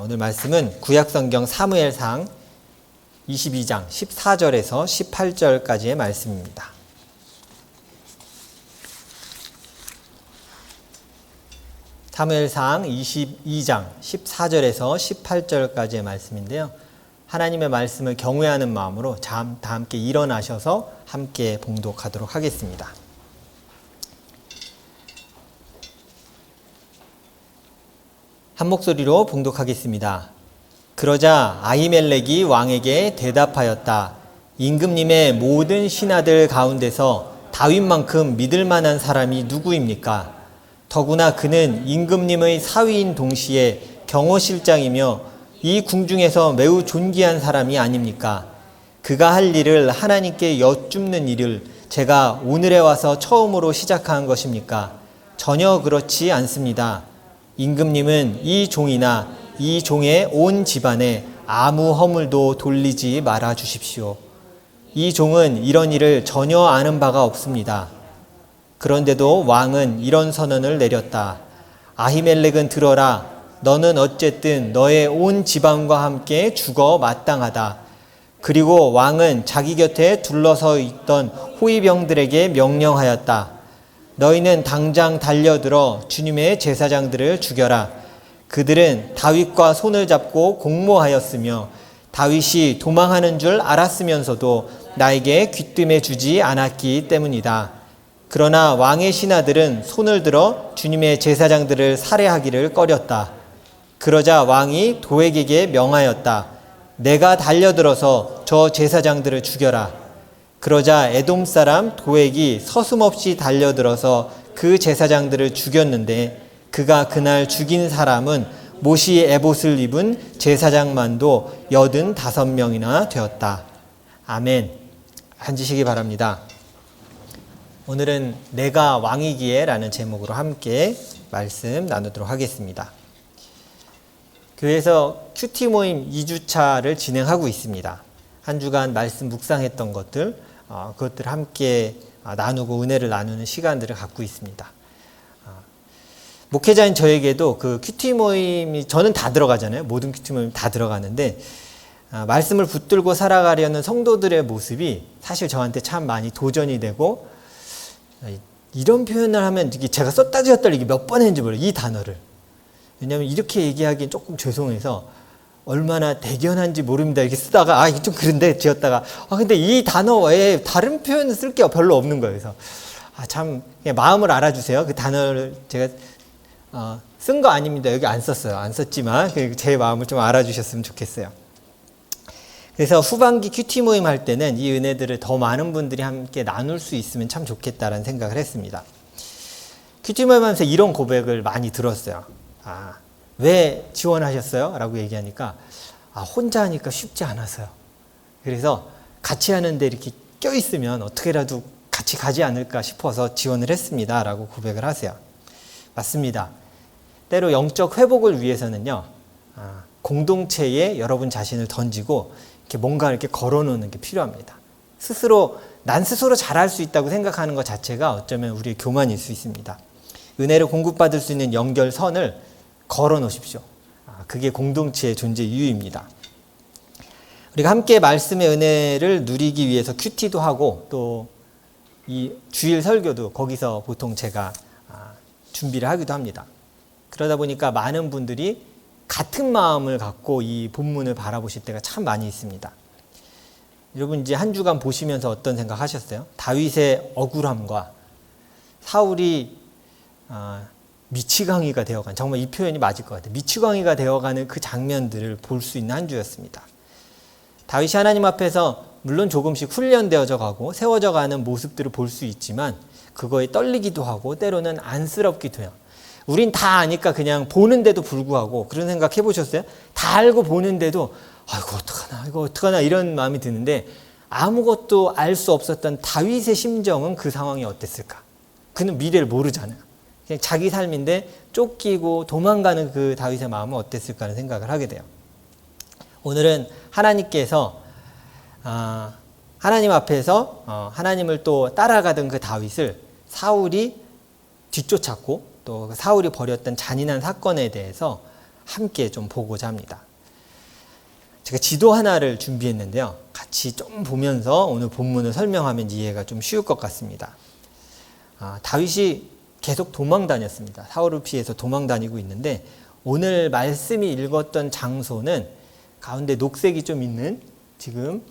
오늘 말씀은 구약성경 사무엘상 22장 14절에서 18절까지의 말씀입니다. 사무엘상 22장 14절에서 18절까지의 말씀인데요. 하나님의 말씀을 경외하는 마음으로 다 함께 일어나셔서 함께 봉독하도록 하겠습니다. 한 목소리로 봉독하겠습니다. 그러자 아히멜렉이 왕에게 대답하였다. 임금님의 모든 신하들 가운데서 다윗만큼 믿을 만한 사람이 누구입니까? 더구나 그는 임금님의 사위인 동시에 경호실장이며 이 궁중에서 매우 존귀한 사람이 아닙니까? 그가 할 일을 하나님께 여쭙는 일을 제가 오늘에 와서 처음으로 시작한 것입니까? 전혀 그렇지 않습니다. 임금님은 이 종이나 이 종의 온 집안에 아무 허물도 돌리지 말아 주십시오. 이 종은 이런 일을 전혀 아는 바가 없습니다. 그런데도 왕은 이런 선언을 내렸다. 아히멜렉은 들어라. 너는 어쨌든 너의 온 집안과 함께 죽어 마땅하다. 그리고 왕은 자기 곁에 둘러서 있던 호위병들에게 명령하였다. 너희는 당장 달려들어 주님의 제사장들을 죽여라. 그들은 다윗과 손을 잡고 공모하였으며 다윗이 도망하는 줄 알았으면서도 나에게 귀뜸해 주지 않았기 때문이다. 그러나 왕의 신하들은 손을 들어 주님의 제사장들을 살해하기를 꺼렸다. 그러자 왕이 도액에게 명하였다. 내가 달려들어서 저 제사장들을 죽여라. 그러자 에돔 사람 도액이 서슴없이 달려들어서 그 제사장들을 죽였는데 그가 그날 죽인 사람은 모시 에봇을 입은 제사장만도 85명이나 되었다. 아멘. 앉으시기 바랍니다. 오늘은 내가 왕이기에 라는 제목으로 함께 말씀 나누도록 하겠습니다. 교회에서 큐티 모임 2주차를 진행하고 있습니다. 한 주간 말씀 묵상했던 것들, 그것들을 함께 나누고 은혜를 나누는 시간들을 갖고 있습니다. 목회자인 저에게도 그 큐티 모임이 저는 다 들어가잖아요. 모든 큐티 모임 다 들어가는데 말씀을 붙들고 살아가려는 성도들의 모습이 사실 저한테 참 많이 도전이 되고 이런 표현을 하면 제가 썼다 지었다 이게 몇 번 했는지 몰라요. 이 단어를. 왜냐하면 이렇게 얘기하기엔 조금 죄송해서 얼마나 대견한지 모릅니다. 이렇게 쓰다가 이게 좀 그런데 지었다가 근데 이 단어 외에 다른 표현을 쓸 게 별로 없는 거예요. 그래서 참 그냥 마음을 알아주세요. 그 단어를 제가 쓴 거 아닙니다. 여기 안 썼어요. 안 썼지만 제 마음을 좀 알아주셨으면 좋겠어요. 그래서 후반기 큐티 모임 할 때는 이 은혜들을 더 많은 분들이 함께 나눌 수 있으면 참 좋겠다라는 생각을 했습니다. 큐티 모임 하면서 이런 고백을 많이 들었어요. 왜 지원하셨어요? 라고 얘기하니까 혼자 하니까 쉽지 않아서요. 그래서 같이 하는데 이렇게 껴있으면 어떻게라도 같이 가지 않을까 싶어서 지원을 했습니다. 라고 고백을 하세요. 맞습니다. 때로 영적 회복을 위해서는요, 공동체에 여러분 자신을 던지고 이렇게 뭔가 이렇게 걸어놓는 게 필요합니다. 난 스스로 잘할 수 있다고 생각하는 것 자체가 어쩌면 우리의 교만일 수 있습니다. 은혜를 공급받을 수 있는 연결선을 걸어 놓으십시오. 그게 공동체의 존재 이유입니다. 우리가 함께 말씀의 은혜를 누리기 위해서 큐티도 하고 또 이 주일 설교도 거기서 보통 제가 준비를 하기도 합니다. 그러다 보니까 많은 분들이 같은 마음을 갖고 이 본문을 바라보실 때가 참 많이 있습니다. 여러분 이제 한 주간 보시면서 어떤 생각 하셨어요? 다윗의 억울함과 사울이 미치광이가 되어가는, 정말 이 표현이 맞을 것 같아요. 미치광이가 되어가는 그 장면들을 볼 수 있는 한 주였습니다. 다윗이 하나님 앞에서 물론 조금씩 훈련되어져 가고 세워져 가는 모습들을 볼 수 있지만 그거에 떨리기도 하고 때로는 안쓰럽기도 해요. 우린 다 아니까 그냥 보는데도 불구하고 그런 생각 해보셨어요? 다 알고 보는데도 이거 어떡하나 이런 마음이 드는데 아무것도 알 수 없었던 다윗의 심정은 그 상황이 어땠을까? 그는 미래를 모르잖아요. 그냥 자기 삶인데 쫓기고 도망가는 그 다윗의 마음은 어땠을까 하는 생각을 하게 돼요. 오늘은 하나님께서 하나님 앞에서 하나님을 또 따라가던 그 다윗을 사울이 뒤쫓았고 또 사울이 벌였던 잔인한 사건에 대해서 함께 좀 보고자 합니다. 제가 지도 하나를 준비했는데요. 같이 좀 보면서 오늘 본문을 설명하면 이해가 좀 쉬울 것 같습니다. 다윗이 계속 도망 다녔습니다. 사울을 피해서 도망 다니고 있는데 오늘 말씀이 읽었던 장소는 가운데 녹색이 좀 있는 지금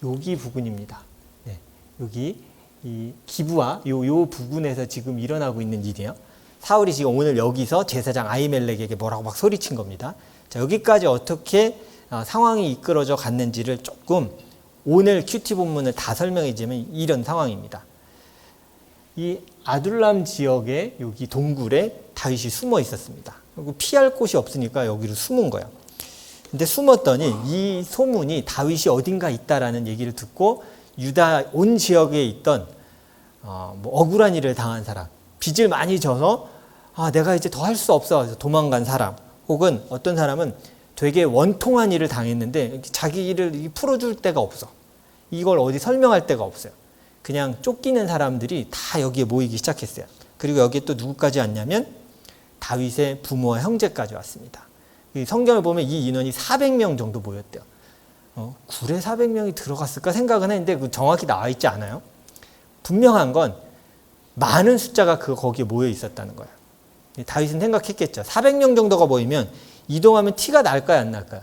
여기 부근입니다. 네, 여기 이 기브아 요 부근에서 지금 일어나고 있는 일이에요. 사울이 지금 오늘 여기서 제사장 아히멜렉에게 뭐라고 막 소리친 겁니다. 자, 여기까지 어떻게 상황이 이끌어져 갔는지를 조금 오늘 큐티 본문을 다 설명해 주면 이런 상황입니다. 이 아둘람 지역의 여기 동굴에 다윗이 숨어 있었습니다. 그리고 피할 곳이 없으니까 여기로 숨은 거예요. 근데 숨었더니 이 소문이 다윗이 어딘가 있다라는 얘기를 듣고 유다 온 지역에 있던 억울한 일을 당한 사람, 빚을 많이 져서 내가 이제 더 할 수 없어 그래서 도망간 사람, 혹은 어떤 사람은 되게 원통한 일을 당했는데 자기 일을 풀어줄 데가 없어. 이걸 어디 설명할 데가 없어요. 그냥 쫓기는 사람들이 다 여기에 모이기 시작했어요. 그리고 여기에 또 누구까지 왔냐면 다윗의 부모와 형제까지 왔습니다. 성경을 보면 이 인원이 400명 정도 모였대요. 굴에 400명이 들어갔을까 생각은 했는데 정확히 나와 있지 않아요. 분명한 건 많은 숫자가 거기에 모여 있었다는 거예요. 다윗은 생각했겠죠. 400명 정도가 모이면 이동하면 티가 날까요, 안 날까요?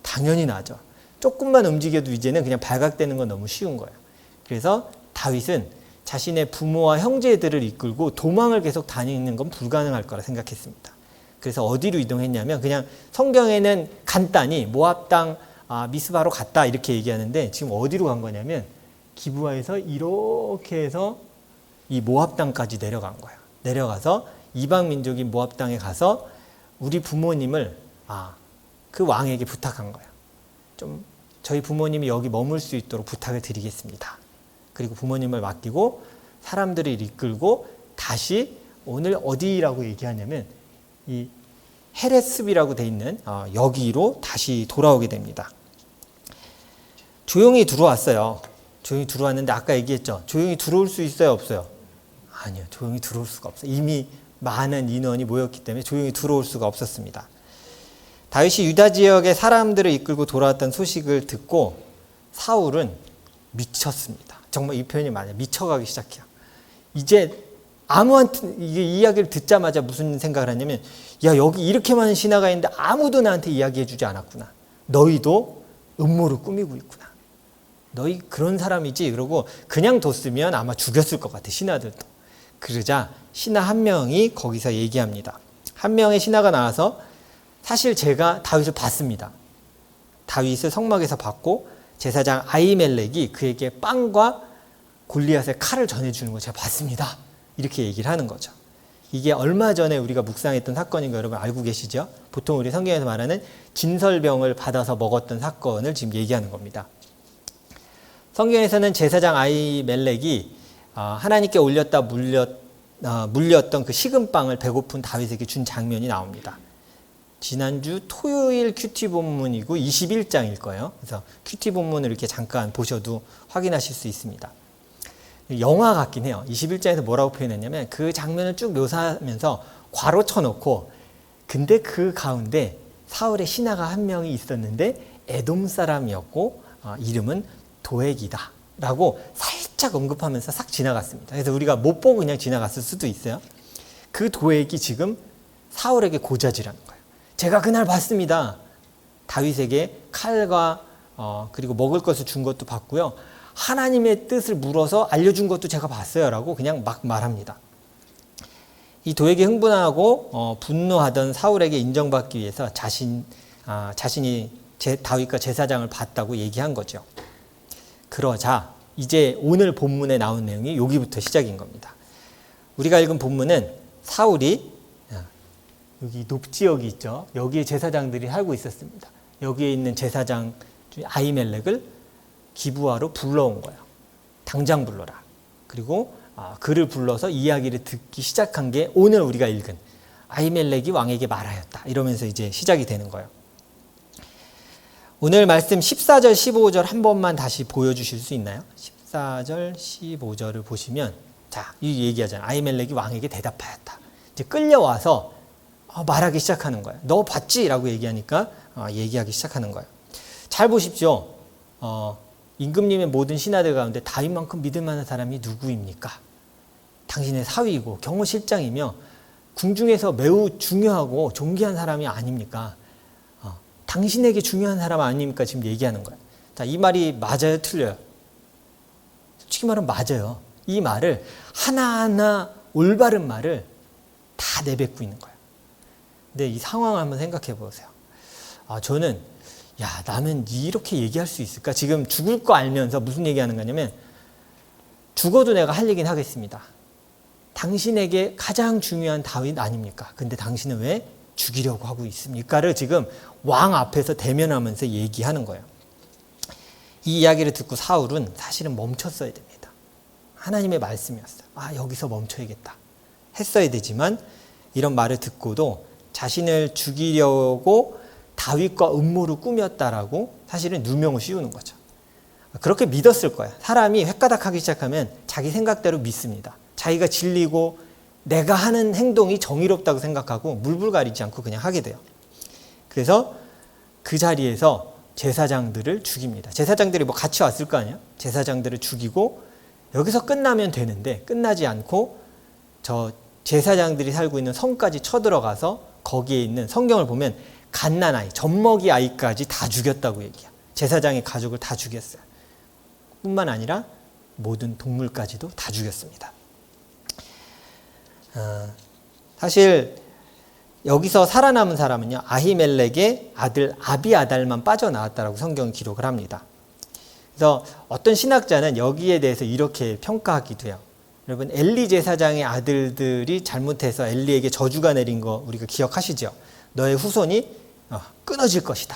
당연히 나죠. 조금만 움직여도 이제는 그냥 발각되는 건 너무 쉬운 거예요. 그래서 다윗은 자신의 부모와 형제들을 이끌고 도망을 계속 다니는 건 불가능할 거라 생각했습니다. 그래서 어디로 이동했냐면 그냥 성경에는 간단히 모압 땅 미스바로 갔다 이렇게 얘기하는데 지금 어디로 간 거냐면 기브아에서 이렇게 해서 이 모압 땅까지 내려간 거예요. 내려가서 이방 민족인 모압 땅에 가서 우리 부모님을 그 왕에게 부탁한 거예요. 좀 저희 부모님이 여기 머물 수 있도록 부탁을 드리겠습니다. 그리고 부모님을 맡기고 사람들을 이끌고 다시 오늘 어디라고 얘기하냐면 이 헤레스비라고 돼 있는 여기로 다시 돌아오게 됩니다. 조용히 들어왔어요. 조용히 들어왔는데 아까 얘기했죠. 조용히 들어올 수 있어요, 없어요? 아니요, 조용히 들어올 수가 없어요. 이미 많은 인원이 모였기 때문에 조용히 들어올 수가 없었습니다. 다윗이 유다 지역의 사람들을 이끌고 돌아왔던 소식을 듣고 사울은 미쳤습니다. 정말 이 표현이 맞아요. 미쳐가기 시작해요. 이제 아무한테 이 이야기를 듣자마자 무슨 생각을 하냐면 여기 이렇게 많은 신하가 있는데 아무도 나한테 이야기해 주지 않았구나. 너희도 음모를 꾸미고 있구나. 너희 그런 사람이지. 그러고 그냥 뒀으면 아마 죽였을 것 같아, 신하들도. 그러자 신하 한 명이 거기서 얘기합니다. 한 명의 신하가 나와서 사실 제가 다윗을 봤습니다. 다윗을 성막에서 봤고 제사장 아히멜렉이 그에게 빵과 골리앗의 칼을 전해주는 걸 제가 봤습니다. 이렇게 얘기를 하는 거죠. 이게 얼마 전에 우리가 묵상했던 사건인 거 여러분 알고 계시죠? 보통 우리 성경에서 말하는 진설병을 받아서 먹었던 사건을 지금 얘기하는 겁니다. 성경에서는 제사장 아히멜렉이 하나님께 올렸다 물렸던 그 식은빵을 배고픈 다윗에게 준 장면이 나옵니다. 지난주 토요일 큐티 본문이고 21장일 거예요. 그래서 큐티 본문을 이렇게 잠깐 보셔도 확인하실 수 있습니다. 영화 같긴 해요. 21장에서 뭐라고 표현했냐면 그 장면을 쭉 묘사하면서 괄호 쳐놓고 근데 그 가운데 사울의 신하가 한 명이 있었는데 에돔 사람이었고 이름은 도액이다 라고 살짝 언급하면서 싹 지나갔습니다. 그래서 우리가 못 보고 그냥 지나갔을 수도 있어요. 그 도액이 지금 사울에게 고자질하는 거예요. 제가 그날 봤습니다. 다윗에게 칼과 그리고 먹을 것을 준 것도 봤고요. 하나님의 뜻을 물어서 알려준 것도 제가 봤어요 라고 그냥 막 말합니다. 이 도액이 흥분하고 분노하던 사울에게 인정받기 위해서 자신이 다윗과 제사장을 봤다고 얘기한 거죠. 그러자 이제 오늘 본문에 나온 내용이 여기부터 시작인 겁니다. 우리가 읽은 본문은 사울이 여기 높지역이 있죠. 여기에 제사장들이 살고 있었습니다. 여기에 있는 제사장 아히멜렉을 기브아로 불러온 거예요. 당장 불러라. 그리고 그를 불러서 이야기를 듣기 시작한 게 오늘 우리가 읽은 아히멜렉이 왕에게 말하였다. 이러면서 이제 시작이 되는 거예요. 오늘 말씀 14절 15절 한 번만 다시 보여주실 수 있나요? 14절 15절을 보시면 자, 이 얘기하잖아요. 아히멜렉이 왕에게 대답하였다. 이제 끌려와서 말하기 시작하는 거예요. 너 봤지? 라고 얘기하니까 얘기하기 시작하는 거예요. 잘 보십시오. 임금님의 모든 신하들 가운데 다윗만큼 믿을 만한 사람이 누구입니까? 당신의 사위이고 경호실장이며 궁중에서 매우 중요하고 존귀한 사람이 아닙니까? 당신에게 중요한 사람 아닙니까? 지금 얘기하는 거예요. 자, 이 말이 맞아요? 틀려요? 솔직히 말하면 맞아요. 이 말을 하나하나 올바른 말을 다 내뱉고 있는 거예요. 근데 이 상황을 한번 생각해 보세요. 저는 나는 이렇게 얘기할 수 있을까? 지금 죽을 거 알면서 무슨 얘기하는 거냐면 죽어도 내가 할 얘기는 하겠습니다. 당신에게 가장 중요한 다윗 아닙니까? 근데 당신은 왜 죽이려고 하고 있습니까?를 지금 왕 앞에서 대면하면서 얘기하는 거예요. 이 이야기를 듣고 사울은 사실은 멈췄어야 됩니다. 하나님의 말씀이었어요. 여기서 멈춰야겠다 했어야 되지만 이런 말을 듣고도 자신을 죽이려고 다윗과 음모를 꾸몄다라고 사실은 누명을 씌우는 거죠. 그렇게 믿었을 거야. 사람이 획가닥하기 시작하면 자기 생각대로 믿습니다. 자기가 진리고 내가 하는 행동이 정의롭다고 생각하고 물불 가리지 않고 그냥 하게 돼요. 그래서 그 자리에서 제사장들을 죽입니다. 제사장들이 같이 왔을 거 아니야? 제사장들을 죽이고 여기서 끝나면 되는데 끝나지 않고 저 제사장들이 살고 있는 성까지 쳐들어가서 거기에 있는 성경을 보면 갓난아이, 젖먹이 아이까지 다 죽였다고 얘기해요. 제사장의 가족을 다 죽였어요. 뿐만 아니라 모든 동물까지도 다 죽였습니다. 사실 여기서 살아남은 사람은요, 아히멜렉의 아들 아비아달만 빠져나왔다라고 성경이 기록을 합니다. 그래서 어떤 신학자는 여기에 대해서 이렇게 평가하기도 해요. 여러분, 엘리 제사장의 아들들이 잘못해서 엘리에게 저주가 내린 거 우리가 기억하시죠? 너의 후손이 끊어질 것이다.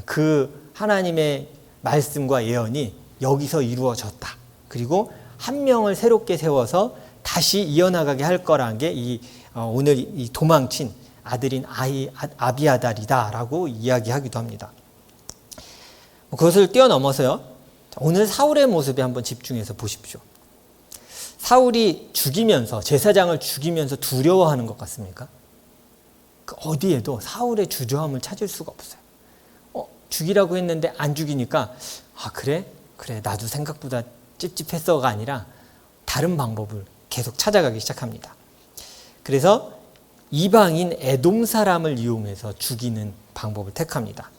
그 하나님의 말씀과 예언이 여기서 이루어졌다. 그리고 한 명을 새롭게 세워서 다시 이어나가게 할 거라는 게 오늘 이 도망친 아들인 아비아달이다라고 이야기하기도 합니다. 그것을 뛰어넘어서요, 오늘 사울의 모습에 한번 집중해서 보십시오. 사울이 죽이면서, 제사장을 죽이면서 두려워하는 것 같습니까? 어디에도 사울의 주저함을 찾을 수가 없어요. 죽이라고 했는데 안 죽이니까 그래 나도 생각보다 찝찝했어가 아니라 다른 방법을 계속 찾아가기 시작합니다. 그래서 이방인 에돔 사람을 이용해서 죽이는 방법을 택합니다.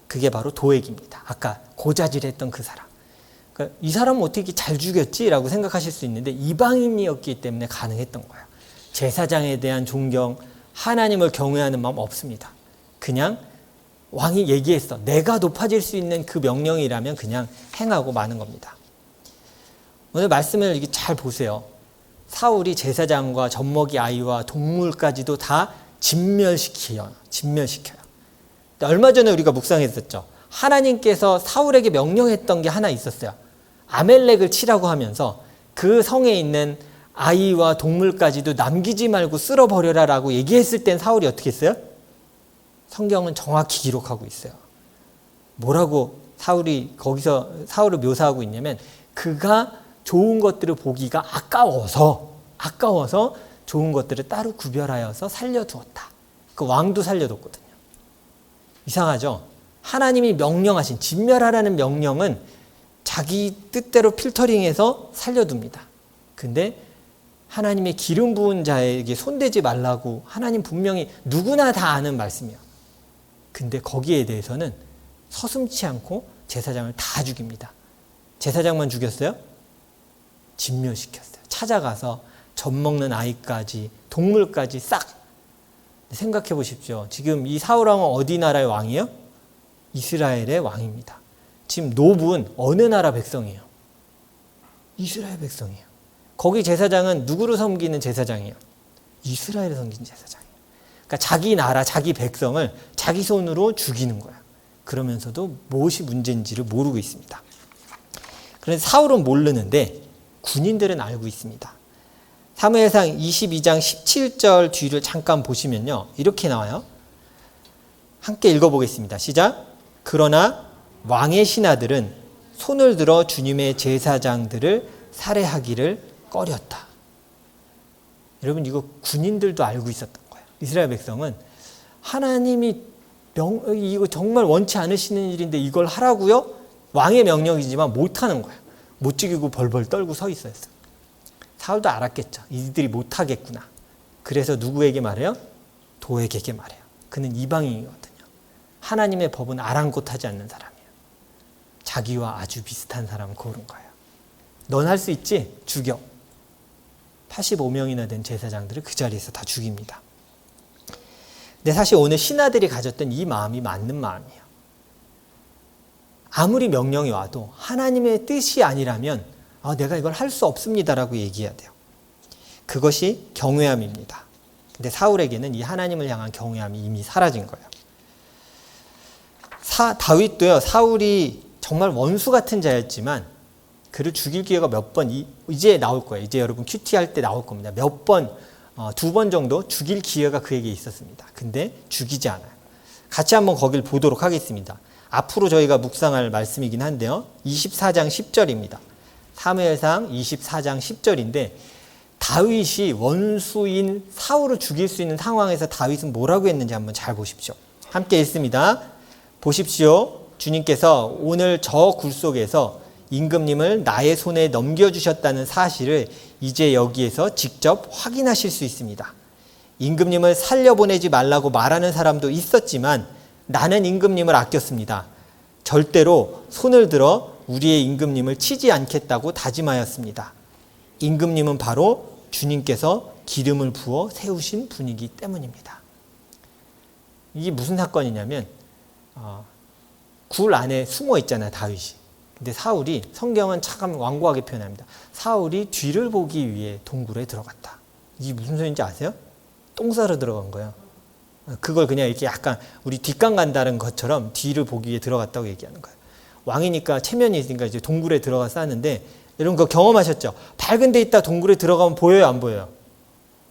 그게 바로 도액입니다. 아까 고자질했던 그 사람. 그러니까 이 사람은 어떻게 잘 죽였지? 라고 생각하실 수 있는데 이방인이었기 때문에 가능했던 거예요. 제사장에 대한 존경, 하나님을 경외하는 마음 없습니다. 그냥 왕이 얘기했어. 내가 높아질 수 있는 그 명령이라면 그냥 행하고 마는 겁니다. 오늘 말씀을 이렇게 잘 보세요. 사울이 제사장과 젖먹이 아이와 동물까지도 다 진멸시켜요. 얼마 전에 우리가 묵상했었죠. 하나님께서 사울에게 명령했던 게 하나 있었어요. 아멜렉을 치라고 하면서 그 성에 있는 아이와 동물까지도 남기지 말고 쓸어버려라 라고 얘기했을 땐 사울이 어떻게 했어요? 성경은 정확히 기록하고 있어요. 뭐라고 사울이 거기서 사울을 묘사하고 있냐면 그가 좋은 것들을 보기가 아까워서 좋은 것들을 따로 구별하여서 살려두었다. 그 왕도 살려뒀거든요. 이상하죠? 하나님이 명령하신 진멸하라는 명령은 자기 뜻대로 필터링해서 살려둡니다. 근데 하나님의 기름 부은 자에게 손대지 말라고 하나님 분명히 누구나 다 아는 말씀이에요. 근데 거기에 대해서는 서슴지 않고 제사장을 다 죽입니다. 제사장만 죽였어요? 진멸시켰어요. 찾아가서 젖먹는 아이까지 동물까지 싹. 생각해 보십시오. 지금 이 사울 왕은 어디 나라의 왕이에요? 이스라엘의 왕입니다. 지금 노브는 어느 나라 백성이에요? 이스라엘 백성이에요. 거기 제사장은 누구를 섬기는 제사장이에요? 이스라엘을 섬기는 제사장이에요. 그러니까 자기 나라, 자기 백성을 자기 손으로 죽이는 거야. 그러면서도 무엇이 문제인지를 모르고 있습니다. 그래서 사울은 모르는데 군인들은 알고 있습니다. 사무엘상 22장 17절 뒤를 잠깐 보시면요, 이렇게 나와요. 함께 읽어보겠습니다. 시작. 그러나 왕의 신하들은 손을 들어 주님의 제사장들을 살해하기를 꺼렸다. 여러분, 이거 군인들도 알고 있었던 거예요. 이스라엘 백성은 하나님이 이거 정말 원치 않으시는 일인데 이걸 하라고요? 왕의 명령이지만 못하는 거예요. 못 죽이고 벌벌 떨고 서 있어요. 사울도 알았겠죠. 이들이 못하겠구나. 그래서 누구에게 말해요? 도액에게 말해요. 그는 이방인이거든요. 하나님의 법은 아랑곳하지 않는 사람이에요. 자기와 아주 비슷한 사람을 고른 거예요. 넌 할 수 있지? 죽여. 85명이나 된 제사장들을 그 자리에서 다 죽입니다. 근데 사실 오늘 신하들이 가졌던 이 마음이 맞는 마음이에요. 아무리 명령이 와도 하나님의 뜻이 아니라면 내가 이걸 할 수 없습니다라고 얘기해야 돼요. 그것이 경외함입니다. 근데 사울에게는 이 하나님을 향한 경외함이 이미 사라진 거예요. 다윗도요, 사울이 정말 원수 같은 자였지만 그를 죽일 기회가 몇 번 이제 나올 거예요. 이제 여러분 큐티 할 때 나올 겁니다. 몇 번, 2번 정도 죽일 기회가 그에게 있었습니다. 근데 죽이지 않아요. 같이 한번 거길 보도록 하겠습니다. 앞으로 저희가 묵상할 말씀이긴 한데요. 24장 10절입니다. 사무엘상 24장 10절인데 다윗이 원수인 사울을 죽일 수 있는 상황에서 다윗은 뭐라고 했는지 한번 잘 보십시오. 함께 읽습니다. 보십시오. 주님께서 오늘 저 굴 속에서 임금님을 나의 손에 넘겨주셨다는 사실을 이제 여기에서 직접 확인하실 수 있습니다. 임금님을 살려보내지 말라고 말하는 사람도 있었지만 나는 임금님을 아꼈습니다. 절대로 손을 들어 우리의 임금님을 치지 않겠다고 다짐하였습니다. 임금님은 바로 주님께서 기름을 부어 세우신 분이기 때문입니다. 이게 무슨 사건이냐면 굴 안에 숨어 있잖아요, 다윗이. 근데 사울이, 성경은 참 완고하게 표현합니다. 사울이 뒤를 보기 위해 동굴에 들어갔다. 이게 무슨 소리인지 아세요? 똥 싸러 들어간 거예요. 그걸 그냥 이렇게 약간 우리 뒷강 간다는 것처럼 뒤를 보기 위해 들어갔다고 얘기하는 거예요. 왕이니까 체면이 있으니까 이제 동굴에 들어가서 싸는데, 여러분 그거 경험하셨죠? 밝은 데 있다 동굴에 들어가면 보여요, 안 보여요?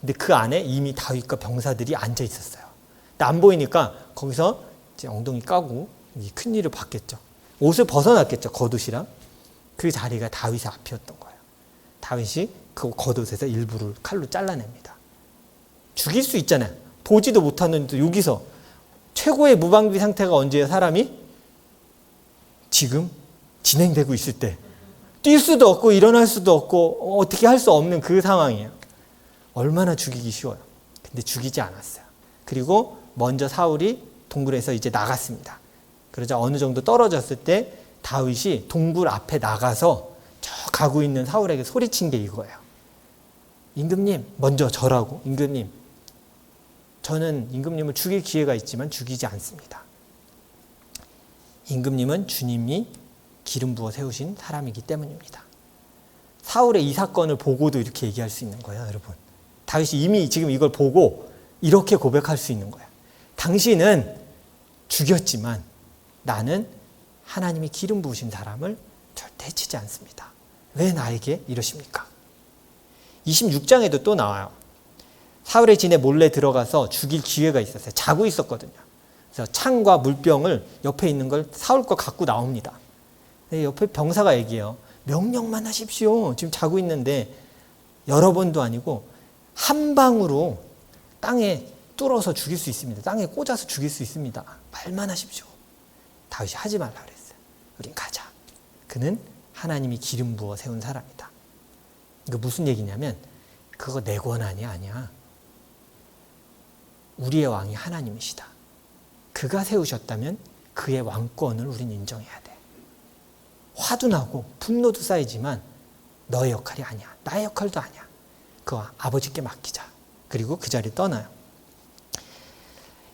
근데 그 안에 이미 다윗과 병사들이 앉아 있었어요. 근데 안 보이니까 거기서 이제 엉덩이 까고 큰 일을 봤겠죠. 옷을 벗어났겠죠, 겉옷이랑. 그 자리가 다윗의 앞이었던 거예요. 다윗이 그 겉옷에서 일부를 칼로 잘라냅니다. 죽일 수 있잖아요. 보지도 못하는데 여기서 최고의 무방비 상태가 언제예요, 사람이? 지금 진행되고 있을 때. 뛸 수도 없고 일어날 수도 없고 어떻게 할 수 없는 그 상황이에요. 얼마나 죽이기 쉬워요. 근데 죽이지 않았어요. 그리고 먼저 사울이 동굴에서 이제 나갔습니다. 그러자 어느 정도 떨어졌을 때 다윗이 동굴 앞에 나가서 저 가고 있는 사울에게 소리친 게 이거예요. 임금님, 먼저 절하고, 임금님, 저는 임금님을 죽일 기회가 있지만 죽이지 않습니다. 임금님은 주님이 기름 부어 세우신 사람이기 때문입니다. 사울의 이 사건을 보고도 이렇게 얘기할 수 있는 거예요, 여러분. 다윗이 이미 지금 이걸 보고 이렇게 고백할 수 있는 거예요. 당신은 죽였지만 나는 하나님이 기름 부으신 사람을 절대 해치지 않습니다. 왜 나에게 이러십니까? 26장에도 또 나와요. 사울의 진에 몰래 들어가서 죽일 기회가 있었어요. 자고 있었거든요. 그래서 창과 물병을 옆에 있는 걸 사울 거 갖고 나옵니다. 옆에 병사가 얘기해요. 명령만 하십시오. 지금 자고 있는데 여러 번도 아니고 한 방으로 땅에 뚫어서 죽일 수 있습니다. 땅에 꽂아서 죽일 수 있습니다. 말만 하십시오. 다윗이 하지 말라 그랬어요. 우린 가자. 그는 하나님이 기름 부어 세운 사람이다. 이거 무슨 얘기냐면 그거 내 권한이 아니야. 우리의 왕이 하나님이시다. 그가 세우셨다면 그의 왕권을 우린 인정해야 돼. 화도 나고 분노도 쌓이지만 너의 역할이 아니야. 나의 역할도 아니야. 그거 아버지께 맡기자. 그리고 그 자리를 떠나요.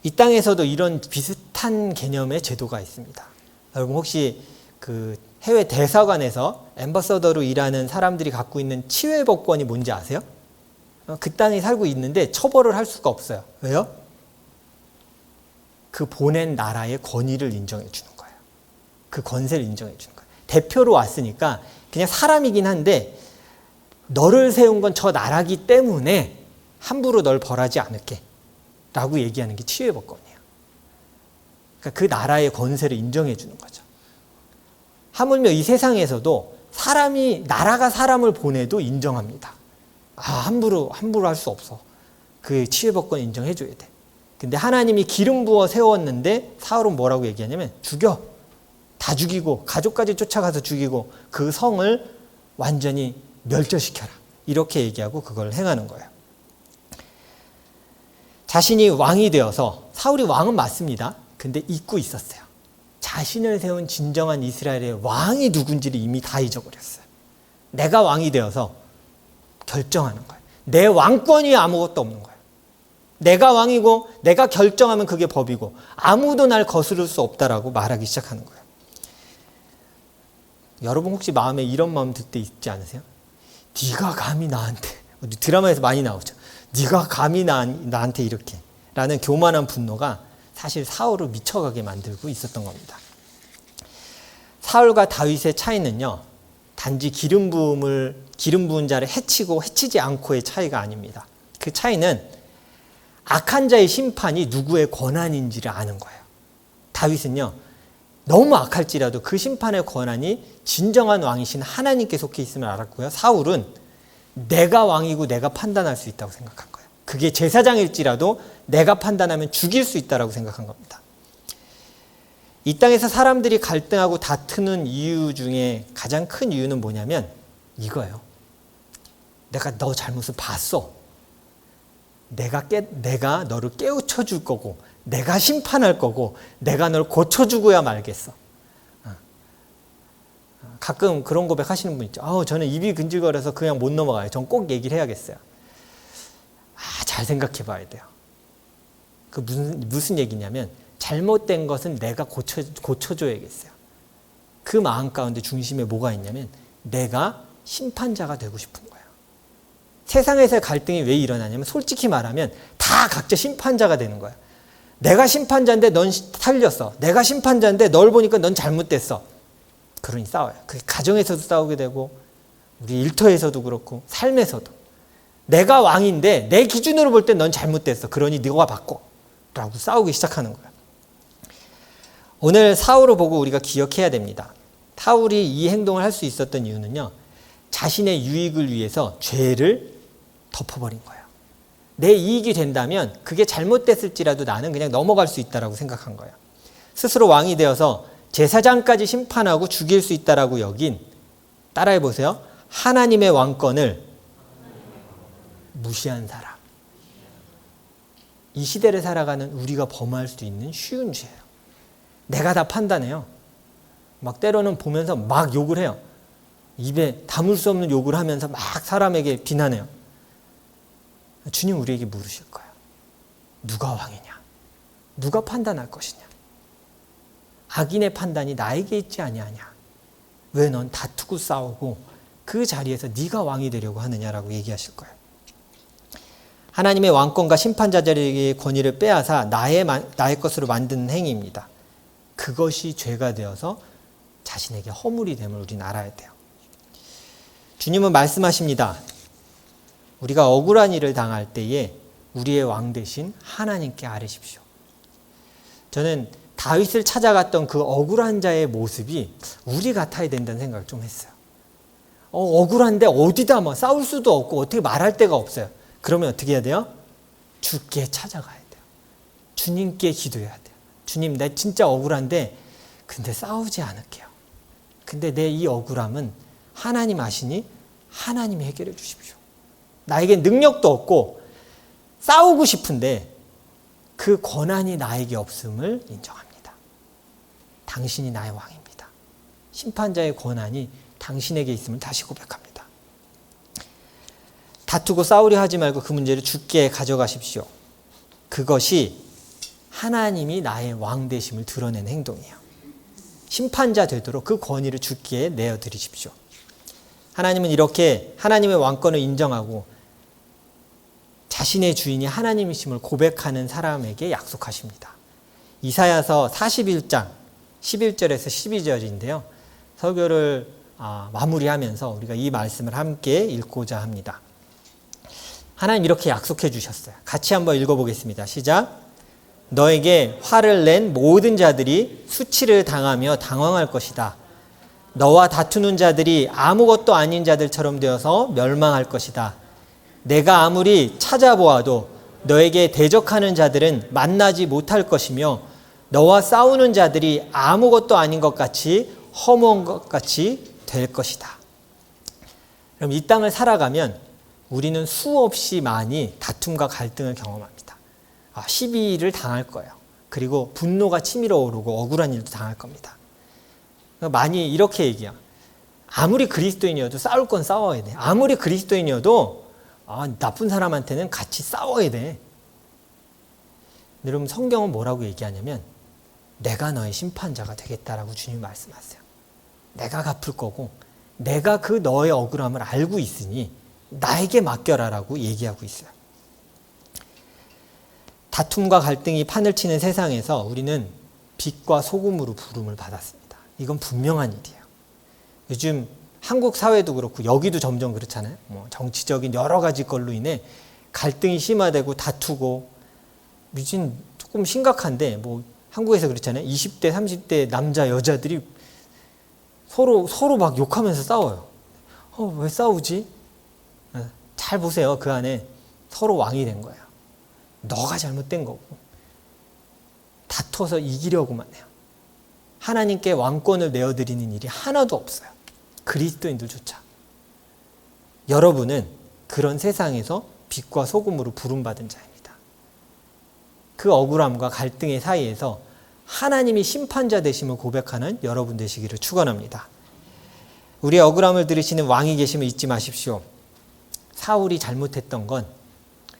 이 땅에서도 이런 비슷한 개념의 제도가 있습니다. 여러분 혹시 그 해외 대사관에서 앰버서더로 일하는 사람들이 갖고 있는 치외법권이 뭔지 아세요? 그 땅에 살고 있는데 처벌을 할 수가 없어요. 왜요? 그 보낸 나라의 권위를 인정해 주는 거예요. 그 권세를 인정해 주는 거예요. 대표로 왔으니까 그냥 사람이긴 한데 너를 세운 건 저 나라기 때문에 함부로 널 벌하지 않을게 라고 얘기하는 게 치외법권이에요. 그러니까 그 나라의 권세를 인정해 주는 거죠. 하물며 이 세상에서도 나라가 사람을 보내도 인정합니다. 함부로 할 수 없어. 그 치유법권 인정해줘야 돼. 근데 하나님이 기름 부어 세웠는데 사울은 뭐라고 얘기하냐면 죽여. 다 죽이고 가족까지 쫓아가서 죽이고 그 성을 완전히 멸절시켜라. 이렇게 얘기하고 그걸 행하는 거예요. 자신이 왕이 되어서 사울이 왕은 맞습니다. 근데 잊고 있었어요. 자신을 세운 진정한 이스라엘의 왕이 누군지를 이미 다 잊어버렸어요. 내가 왕이 되어서 결정하는 거예요. 내 왕권이 아무것도 없는 거예요. 내가 왕이고 내가 결정하면 그게 법이고 아무도 날 거스를 수 없다라고 말하기 시작하는 거예요. 여러분 혹시 마음에 이런 마음 들 때 있지 않으세요? 네가 감히 나한테, 드라마에서 많이 나오죠. 네가 감히 나한테 이렇게 라는 교만한 분노가 사실 사울을 미쳐가게 만들고 있었던 겁니다. 사울과 다윗의 차이는요, 단지 기름 부은 자를 해치고 해치지 않고의 차이가 아닙니다. 그 차이는 악한 자의 심판이 누구의 권한인지를 아는 거예요. 다윗은요, 너무 악할지라도 그 심판의 권한이 진정한 왕이신 하나님께 속해 있음을 알았고요. 사울은 내가 왕이고 내가 판단할 수 있다고 생각한 거예요. 그게 제사장일지라도 내가 판단하면 죽일 수 있다고 생각한 겁니다. 이 땅에서 사람들이 갈등하고 다투는 이유 중에 가장 큰 이유는 뭐냐면 이거예요. 내가 너 잘못을 봤어. 내가 너를 깨우쳐 줄 거고 내가 심판할 거고 내가 널 고쳐주고야 말겠어. 가끔 그런 고백 하시는 분 있죠. 저는 입이 근질거려서 그냥 못 넘어가요. 전 꼭 얘기를 해야겠어요. 잘 생각해 봐야 돼요. 그 무슨 얘기냐면 잘못된 것은 내가 고쳐줘야겠어요. 그 마음 가운데 중심에 뭐가 있냐면 내가 심판자가 되고 싶은 거예요. 세상에서의 갈등이 왜 일어나냐면 솔직히 말하면 다 각자 심판자가 되는 거예요. 내가 심판자인데 넌 틀렸어. 내가 심판자인데 널 보니까 넌 잘못됐어. 그러니 싸워요. 그게 가정에서도 싸우게 되고 우리 일터에서도 그렇고 삶에서도. 내가 왕인데 내 기준으로 볼 때 넌 잘못됐어. 그러니 네가 바꿔. 라고 싸우기 시작하는 거예요. 오늘 사울을 보고 우리가 기억해야 됩니다. 사울이 이 행동을 할 수 있었던 이유는요. 자신의 유익을 위해서 죄를 덮어버린 거예요. 내 이익이 된다면 그게 잘못됐을지라도 나는 그냥 넘어갈 수 있다라고 생각한 거예요. 스스로 왕이 되어서 제사장까지 심판하고 죽일 수 있다라고 여긴, 따라해 보세요. 하나님의 왕권을 무시한 사람. 이 시대를 살아가는 우리가 범할 수 있는 쉬운 죄예요. 내가 다 판단해요. 막 때로는 보면서 막 욕을 해요. 입에 담을 수 없는 욕을 하면서 막 사람에게 비난해요. 주님 우리에게 물으실 거예요. 누가 왕이냐? 누가 판단할 것이냐? 악인의 판단이 나에게 있지 아니하냐? 왜 넌 다투고 싸우고 그 자리에서 네가 왕이 되려고 하느냐라고 얘기하실 거예요. 하나님의 왕권과 심판자들에게 권위를 빼앗아 나의 것으로 만드는 행위입니다. 그것이 죄가 되어서 자신에게 허물이 됨을 우리는 알아야 돼요. 주님은 말씀하십니다. 우리가 억울한 일을 당할 때에 우리의 왕 대신 하나님께 아뢰십시오. 저는 다윗을 찾아갔던 그 억울한 자의 모습이 우리 같아야 된다는 생각을 좀 했어요. 억울한데 어디다 싸울 수도 없고 어떻게 말할 데가 없어요. 그러면 어떻게 해야 돼요? 주께 찾아가야 돼요. 주님께 기도해야 돼요. 주님, 내 진짜 억울한데 근데 싸우지 않을게요. 근데 내 이 억울함은 하나님 아시니 하나님이 해결해 주십시오. 나에게 능력도 없고 싸우고 싶은데 그 권한이 나에게 없음을 인정합니다. 당신이 나의 왕입니다. 심판자의 권한이 당신에게 있음을 다시 고백합니다. 다투고 싸우려 하지 말고 그 문제를 주께 가져가십시오. 그것이 하나님이 나의 왕 되심을 드러내는 행동이에요. 심판자 되도록 그 권위를 주께 내어드리십시오. 하나님은 이렇게 하나님의 왕권을 인정하고 자신의 주인이 하나님이심을 고백하는 사람에게 약속하십니다. 이사야서 41장 11절에서 12절인데요. 설교를 마무리하면서 우리가 이 말씀을 함께 읽고자 합니다. 하나님 이렇게 약속해 주셨어요. 같이 한번 읽어보겠습니다. 시작. 너에게 화를 낸 모든 자들이 수치를 당하며 당황할 것이다. 너와 다투는 자들이 아무것도 아닌 자들처럼 되어서 멸망할 것이다. 내가 아무리 찾아보아도 너에게 대적하는 자들은 만나지 못할 것이며 너와 싸우는 자들이 아무것도 아닌 것 같이 허무한 것 같이 될 것이다. 그럼 이 땅을 살아가면 우리는 수없이 많이 다툼과 갈등을 경험합니다. 시비를 당할 거예요. 그리고 분노가 치밀어 오르고 억울한 일도 당할 겁니다. 많이 이렇게 얘기해요. 아무리 그리스도인이어도 싸울 건 싸워야 돼. 아무리 그리스도인이어도 나쁜 사람한테는 같이 싸워야 돼. 여러분, 성경은 뭐라고 얘기하냐면 내가 너의 심판자가 되겠다라고 주님이 말씀하세요. 내가 갚을 거고 내가 그 너의 억울함을 알고 있으니 나에게 맡겨라라고 얘기하고 있어요. 다툼과 갈등이 판을 치는 세상에서 우리는 빛과 소금으로 부름을 받았습니다. 이건 분명한 일이에요. 요즘 한국 사회도 그렇고 여기도 점점 그렇잖아요. 정치적인 여러 가지 걸로 인해 갈등이 심화되고 다투고 요즘 조금 심각한데 한국에서 그렇잖아요. 20대, 30대 남자, 여자들이 서로 막 욕하면서 싸워요. 왜 싸우지? 잘 보세요. 그 안에 서로 왕이 된 거예요. 너가 잘못된 거고 다퉈서 이기려고만 해요. 하나님께 왕권을 내어드리는 일이 하나도 없어요. 그리스도인들조차. 여러분은 그런 세상에서 빛과 소금으로 부름받은 자입니다. 그 억울함과 갈등의 사이에서 하나님이 심판자 되심을 고백하는 여러분 되시기를 축원합니다. 우리의 억울함을 들으시는 왕이 계심을 잊지 마십시오. 사울이 잘못했던 건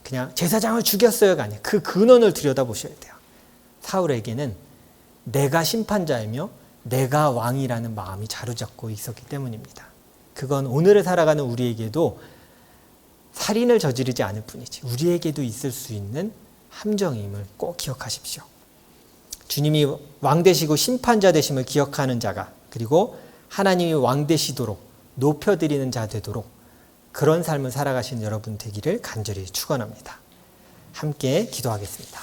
그냥 제사장을 죽였어요가 아니에요. 그 근원을 들여다보셔야 돼요. 사울에게는 내가 심판자이며 내가 왕이라는 마음이 자루잡고 있었기 때문입니다. 그건 오늘을 살아가는 우리에게도 살인을 저지르지 않을 뿐이지 우리에게도 있을 수 있는 함정임을 꼭 기억하십시오. 주님이 왕 되시고 심판자 되심을 기억하는 자가, 그리고 하나님이 왕 되시도록 높여드리는 자 되도록 그런 삶을 살아가신 여러분 되기를 간절히 축원합니다. 함께 기도하겠습니다.